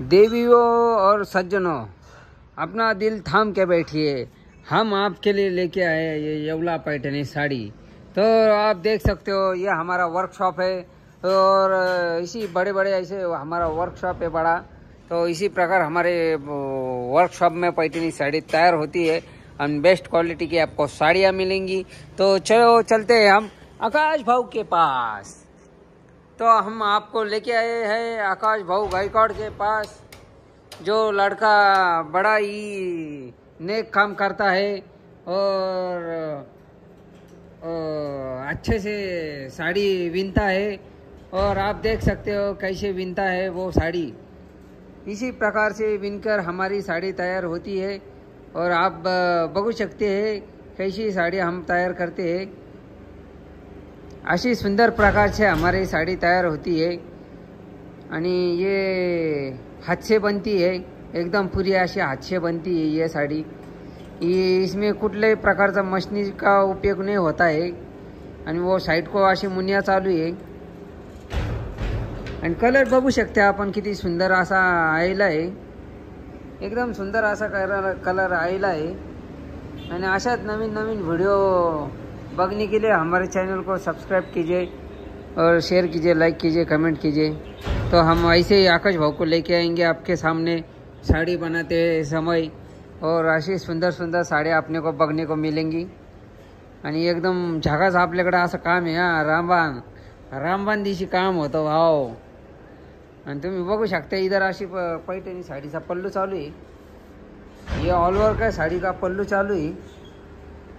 देवियों और सज्जनों, अपना दिल थाम के बैठिए। हम आपके लिए लेके आए ये येवला पैठनी साड़ी। तो आप देख सकते हो ये हमारा वर्कशॉप है और इसी बड़े बड़े ऐसे हमारा वर्कशॉप है बड़ा। तो इसी प्रकार हमारे वर्कशॉप में पैठनी साड़ी तैयार होती है और बेस्ट क्वालिटी की आपको साड़ियाँ मिलेंगी। तो चलो चलते हैं हम आकाश भाऊ के पास। तो हम आपको लेके आए हैं आकाश भाऊ गायकवाड़ के पास, जो लड़का बड़ा ही नेक काम करता है और अच्छे से साड़ी विनता है। और आप देख सकते हो कैसे विनता है वो साड़ी। इसी प्रकार से विनकर हमारी साड़ी तैयार होती है और आप बघू शकते हैं कैसी साड़ी हम तैयार करते हैं। अशी सुंदर प्रकार से हमारी साड़ी तैयार होती है आणि ये हाथ से बनती है, एकदम पूरी अशी हाथ से बनती है ये साड़ी। ये इसमें कुठल्याही प्रकारचा मशीनी का उपयोग नहीं होता है आणि वो साइड को अशी मुनिया चालू आहे आणि कलर बघू शकते आपण किती सुंदर असा आयला आहे, एकदम सुंदर असा कलर आयला आहे। आणि अशाच नवीन नवीन वीडियो बगने के लिए हमारे चैनल को सब्सक्राइब कीजिए और शेयर कीजिए, लाइक कीजिए, कमेंट कीजिए। तो हम ऐसे ही आकाश भाव को लेके आएंगे आपके सामने साड़ी बनाते समय और अशी सुंदर सुंदर साड़ी आपने को बगने को मिलेंगी। आणि एकदम झकास आपल्याकडे असं काम आहे। हा रामबान दिवशी काम होतं भाव। आणि तुम्ही बघू शकता इधर अशी पैठणी साडीचा पल्लू चालू आहे। ये ऑल ओव्हर का साड़ी का पल्लू चालू आहे।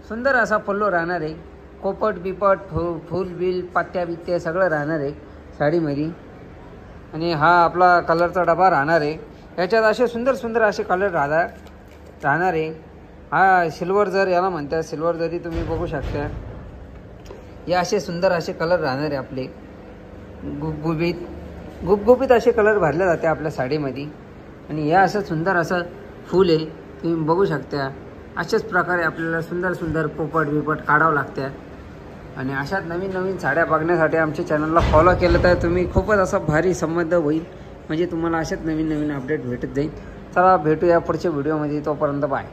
सुंदर असा पल्लू राहणार आहे, कोपट बिपट फूल बिल पत्त्या बित्त्या सगळं राहणार आहे साडीमध्ये। आणि हा आपला कलरचा डबा राहणार आहे, याच्यात असे सुंदर सुंदर असे कलर राहणार आहे। हा सिल्वर जर याला म्हणतात, सिल्वर जरी तुम्ही बघू शकता। हे असे सुंदर असे कलर राहणार आहे आपले, गुबगुबीत असे कलर भरले जाते आपल्या साडीमध्ये। आणि हे असं सुंदर असं फूल आहे, तुम्ही बघू शकता। अशाच प्रकारे आपल्याला सुंदर सुंदर पोपट बिपट काढावं लागते। आणि अशाच नवीन नवीन साड्या बघण्यासाठी आमच्या चॅनलला फॉलो केलं तर तुम्ही खूपच असा भारी संबंध होईल, म्हणजे तुम्हाला अशाच नवीन नवीन अपडेट भेटत जाईल। चला भेटूया पुढच्या व्हिडिओमध्ये, तोपर्यंत बाय।